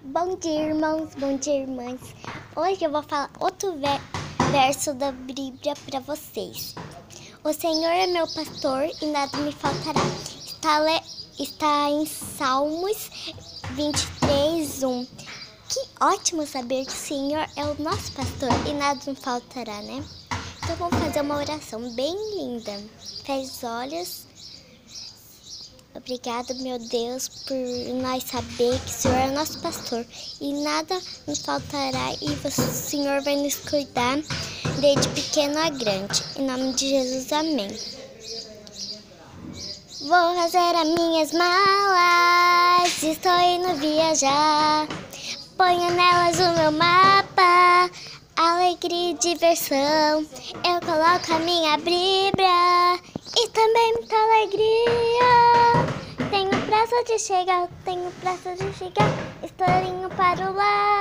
Bom dia, irmãos, bom dia, irmãs. Hoje eu vou falar outro verso da Bíblia para vocês. O Senhor é meu pastor e nada me faltará. Está em Salmos 23:1. Que ótimo saber que o Senhor é o nosso pastor e nada nos faltará, né? Então vamos fazer uma oração bem linda. Feche os olhos. Obrigada, meu Deus, por nós saber que o Senhor é nosso pastor e nada nos faltará e o Senhor vai nos cuidar desde pequeno a grande. Em nome de Jesus, amém. Vou fazer as minhas malas, estou indo viajar. Ponho nelas o meu mapa, alegria e diversão. Eu coloco a minha Bíblia e também muita alegria. Tenho pressa de chegar, estou indo para o lar.